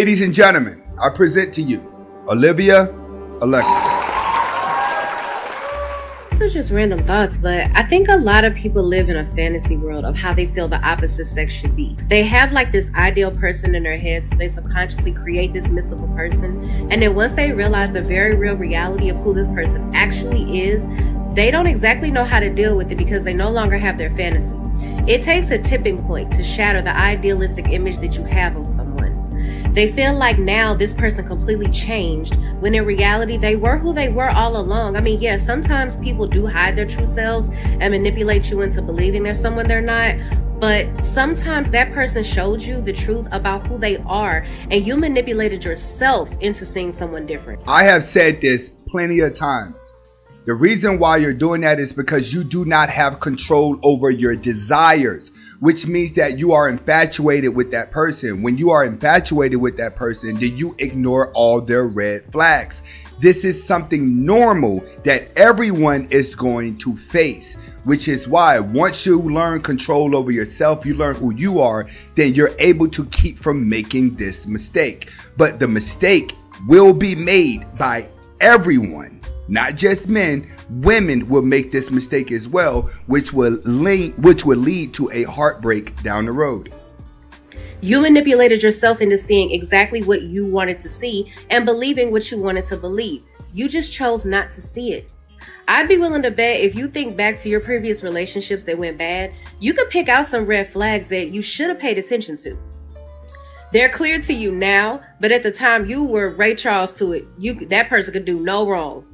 Ladies and gentlemen, I present to you Olivia Alexa. These are just random thoughts, but I think a lot of people live in a fantasy world of how they feel the opposite sex should be. They have like this ideal person in their head, so they subconsciously create this mystical person. And then once they realize the very real reality of who this person actually is, they don't exactly know how to deal with it because they no longer have their fantasy. It takes a tipping point to shatter the idealistic image that you have of someone. They feel like now this person completely changed, when in reality they were who they were all along. I mean, yeah, sometimes people do hide their true selves and manipulate you into believing they're someone they're not, but sometimes that person showed you the truth about who they are and you manipulated yourself into seeing someone different. I have said this plenty of times. The reason why you're doing that is because you do not have control over your desires, which means that you are infatuated with that person. When you are infatuated with that person, then you ignore all their red flags. This is something normal that everyone is going to face, which is why once you learn control over yourself, you learn who you are, then you're able to keep from making this mistake. But the mistake will be made by everyone. Not just men, women will make this mistake as well, which will lead to a heartbreak down the road. You manipulated yourself into seeing exactly what you wanted to see and believing what you wanted to believe. You just chose not to see it. I'd be willing to bet if you think back to your previous relationships that went bad, you could pick out some red flags that you should have paid attention to. They're clear to you now, but at the time you were Ray Charles to it. That person could do no wrong.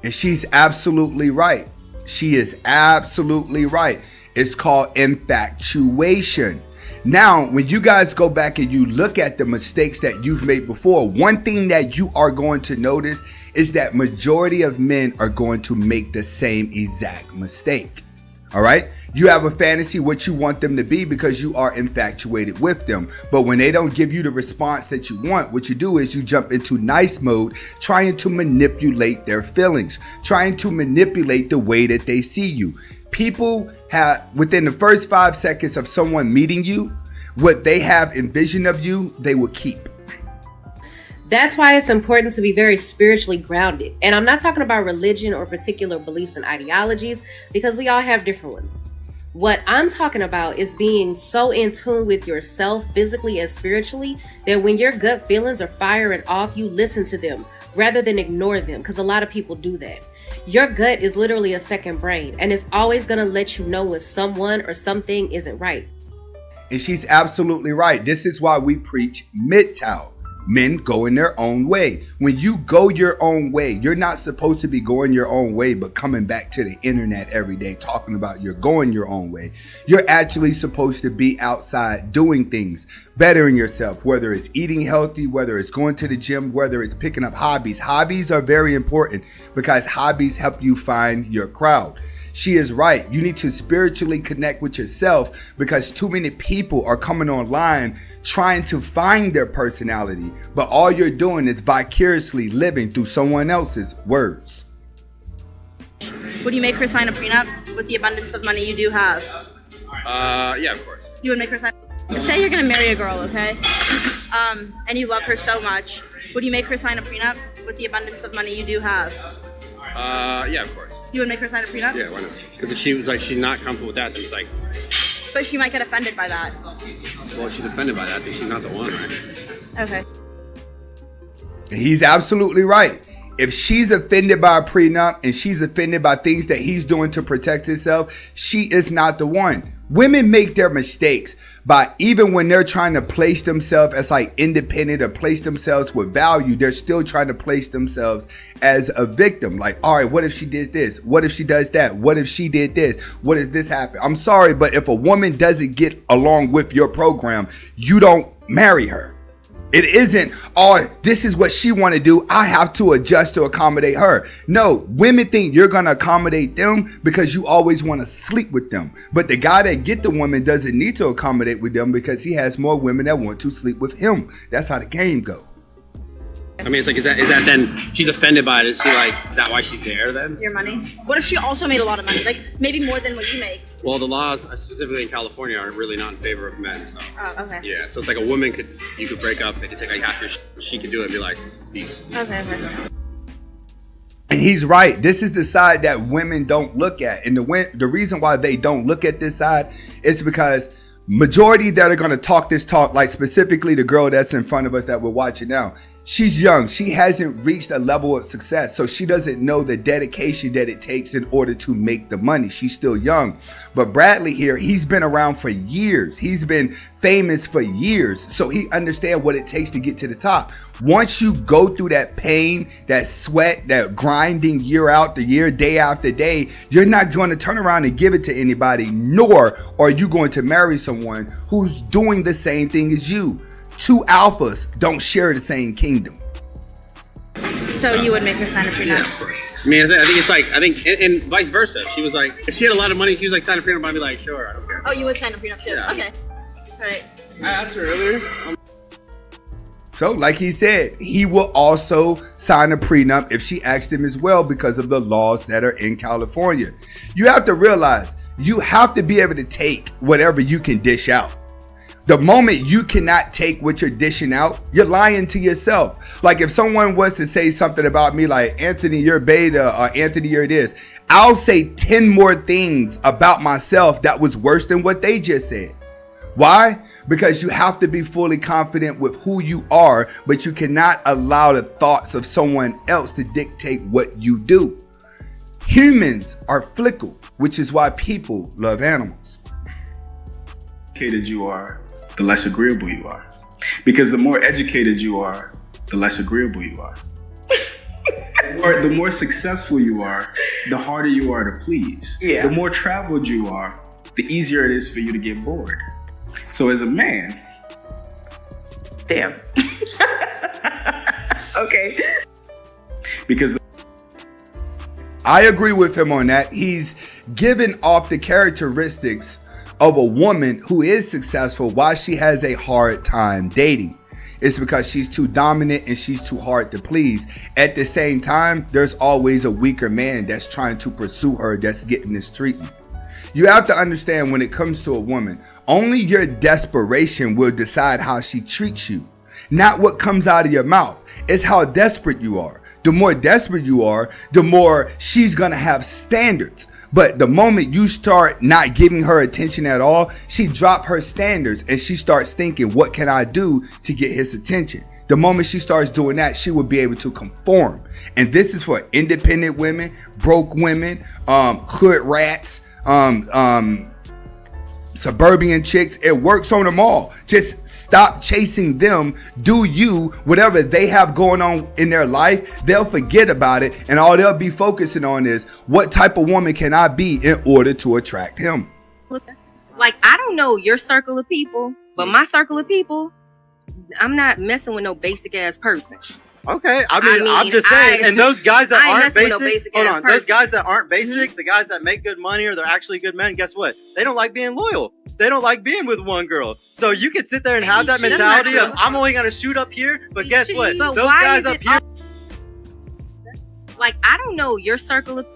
And she's absolutely right. She is absolutely right. It's called infatuation. Now, when you guys go back and you look at the mistakes that you've made before, one thing that you are going to notice is that majority of men are going to make the same exact mistake. All right. You have a fantasy what you want them to be because you are infatuated with them. But when they don't give you the response that you want, what you do is you jump into nice mode, trying to manipulate their feelings, trying to manipulate the way that they see you. People have, within the first 5 seconds of someone meeting you, what they have envisioned of you, they will keep. That's why it's important to be very spiritually grounded. And I'm not talking about religion or particular beliefs and ideologies, because we all have different ones. What I'm talking about is being so in tune with yourself physically and spiritually that when your gut feelings are firing off, you listen to them rather than ignore them, because a lot of people do that. Your gut is literally a second brain, and it's always going to let you know when someone or something isn't right. And she's absolutely right. This is why we preach MGTOW. Men going their own way. When you go your own way, you're not supposed to be going your own way, but coming back to the internet every day talking about you're going your own way. You're actually supposed to be outside doing things, bettering yourself, whether it's eating healthy, whether it's going to the gym, whether it's picking up hobbies. Hobbies are very important because hobbies help you find your crowd. She is right. You need to spiritually connect with yourself because too many people are coming online trying to find their personality, but all you're doing is vicariously living through someone else's words. Would you make her sign a prenup with the abundance of money you do have? Yeah, of course. You would make her sign. Say you're gonna marry a girl, okay? And you love her so much. Would you make her sign a prenup with the abundance of money you do have? Yeah, of course. You would make her sign a prenup? Yeah, why not? Because if she was like, she's not comfortable with that, then it's like, But she might get offended by that. well, if she's offended by that, then she's not the one, right? Okay. He's absolutely right. If she's offended by a prenup and she's offended by things that he's doing to protect himself, she is not the one. Women make their mistakes by, even when they're trying to place themselves as like independent or place themselves with value, they're still trying to place themselves as a victim. Like, all right, what if she did this? What if she does that? What if she did this? What if this happened? I'm sorry, but if a woman doesn't get along with your program, you don't marry her. It isn't, oh, this is what she want to do, I have to adjust to accommodate her. No, women think you're going to accommodate them because you always want to sleep with them. But the guy that get the woman doesn't need to accommodate with them because he has more women that want to sleep with him. That's how the game goes. I mean, it's like, is that then she's offended by it? Is that why she's there then? Your money? What if she also made a lot of money? Like, maybe more than what you make? Well, the laws, specifically in California, are really not in favor of men. So. Oh, okay. Yeah, so it's like a woman you could break up, they could take like half your she could do it and be like, peace. Okay. And he's right. This is the side that women don't look at. And the reason why they don't look at this side is because majority that are going to talk this talk, like specifically the girl that's in front of us that we're watching now, she's young. She hasn't reached a level of success. So she doesn't know the dedication that it takes in order to make the money. She's still young. But Bradley here, he's been around for years. He's been famous for years. So he understands what it takes to get to the top. Once you go through that pain, that sweat, that grinding year after year, day after day, you're not going to turn around and give it to anybody, nor are you going to marry someone who's doing the same thing as you. Two alphas don't share the same kingdom. So you would make her sign a prenup? Yeah, of course. I mean, I think it's like, and vice versa. She was like, if she had a lot of money, she was like, sign a prenup, I'd be like, sure, I don't care. Oh, you would sign a prenup too? Yeah. Okay. All right. I asked her earlier. So like he said, he will also sign a prenup if she asked him as well because of the laws that are in California. You have to realize you have to be able to take whatever you can dish out. The moment you cannot take what you're dishing out, you're lying to yourself. Like if someone was to say something about me like, Anthony, you're beta, or Anthony, you're this, I'll say 10 more things about myself that was worse than what they just said. Why? Because you have to be fully confident with who you are, but you cannot allow the thoughts of someone else to dictate what you do. Humans are fickle, which is why people love animals. Educated you are, the less agreeable you are. Because the more educated you are, the less agreeable you are. Or the more successful you are, the harder you are to please. Yeah. The more traveled you are, the easier it is for you to get bored. So as a man, Damn. Okay. because I agree with him on that. He's given off the characteristics of a woman who is successful while she has a hard time dating. It's because she's too dominant and she's too hard to please. At the same time, there's always a weaker man that's trying to pursue her that's getting this treatment. You have to understand when it comes to a woman, only your desperation will decide how she treats you. Not what comes out of your mouth. It's how desperate you are. The more desperate you are, the more she's going to have standards. But the moment you start not giving her attention at all, she drops her standards and she starts thinking, what can I do to get his attention? The moment she starts doing that, she will be able to conform. And this is for independent women, broke women, hood rats, suburban chicks. It works on them all. Just stop chasing them. Do you, whatever they have going on in their life, they'll forget about it, and all they'll be focusing on is what type of woman can I be in order to attract him. Like, I don't know your circle of people, but my circle of people, I'm not messing with no basic ass person. Okay, I mean, I'm just saying, and those guys that aren't basic, hold on, those guys that aren't basic, the guys that make good money or they're actually good men, guess what? They don't like being loyal. They don't like being with one girl. So you could sit there and have that mentality of, I'm only going to shoot up here, but guess what? But Those why guys is up it here. Like, I don't know your circle of.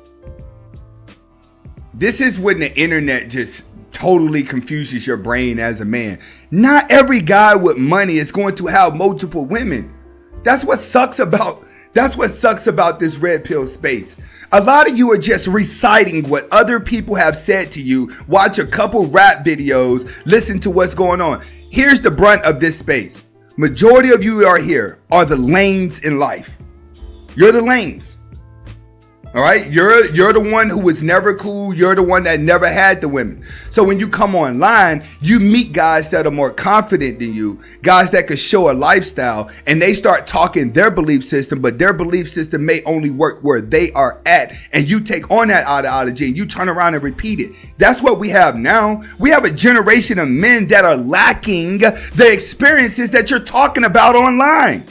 This is when the internet just totally confuses your brain as a man. Not every guy with money is going to have multiple women. That's what sucks about this red pill space. A lot of you are just reciting what other people have said to you. Watch a couple rap videos, listen to what's going on. Here's the brunt of this space. Majority of you are here are the lames in life. You're the lames. All right, you're the one who was never cool. You're the one that never had the women. So when you come online, you meet guys that are more confident than you, guys that could show a lifestyle, and they start talking their belief system, but their belief system may only work where they are at. And you take on that ideology and you turn around and repeat it. That's what we have now. We have a generation of men that are lacking the experiences that you're talking about online.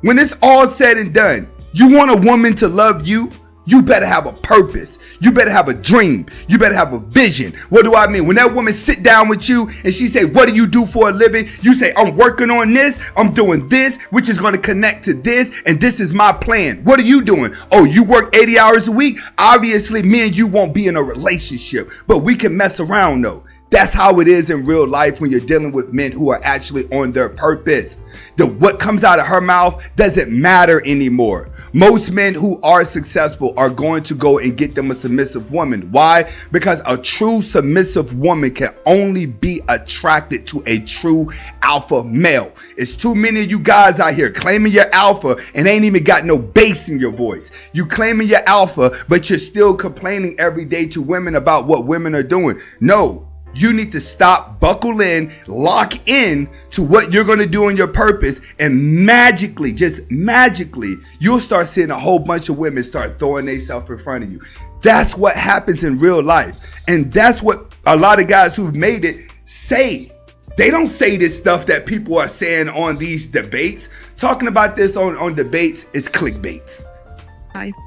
When it's all said and done, you want a woman to love you? You better have a purpose. You better have a dream. You better have a vision. What do I mean? When that woman sit down with you and she say, what do you do for a living? You say, I'm working on this. I'm doing this, which is going to connect to this. And this is my plan. What are you doing? Oh, you work 80 hours a week? Obviously, me and you won't be in a relationship, but we can mess around though. That's how it is in real life when you're dealing with men who are actually on their purpose. What comes out of her mouth doesn't matter anymore. Most men who are successful are going to go and get them a submissive woman. Why? Because a true submissive woman can only be attracted to a true alpha male. It's too many of you guys out here claiming you're alpha and ain't even got no bass in your voice. You claiming you're alpha, but you're still complaining every day to women about what women are doing. No. You need to stop, buckle in, lock in to what you're going to do on your purpose, and magically, just magically, you'll start seeing a whole bunch of women start throwing themselves in front of you. That's what happens in real life. And that's what a lot of guys who've made it say. They don't say this stuff that people are saying on these debates. Talking about this on debates is clickbaits.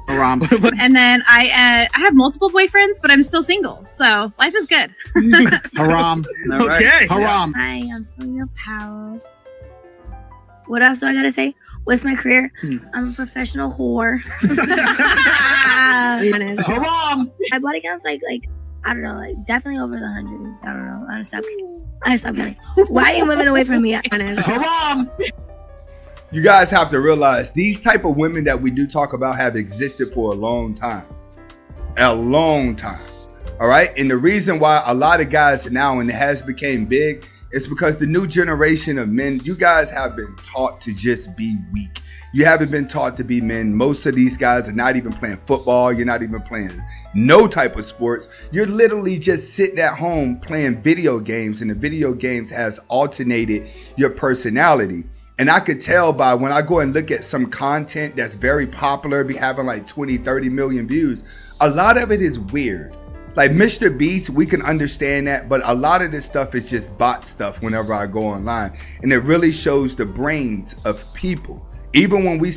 Haram. And then I have multiple boyfriends, but I'm still single, so life is good. Haram. Okay. Haram. Hi, I'm Sonia Powell. What else do I gotta say? What's my career? I'm a professional whore. Haram. My body count's like I don't know, like definitely over the hundreds. I don't know. I stop getting. Why are you moving away from me? Haram. You guys have to realize these type of women that we do talk about have existed for a long time. A long time. All right. And the reason why a lot of guys now, and it has became big, is because the new generation of men, you guys have been taught to just be weak. You haven't been taught to be men. Most of these guys are not even playing football. You're not even playing no type of sports. You're literally just sitting at home playing video games, and the video games has alternated your personality. And I could tell by when I go and look at some content that's very popular, be having like 20, 30 million views, a lot of it is weird. Like Mr. Beast, we can understand that, but a lot of this stuff is just bot stuff whenever I go online. And it really shows the brains of people. Even when we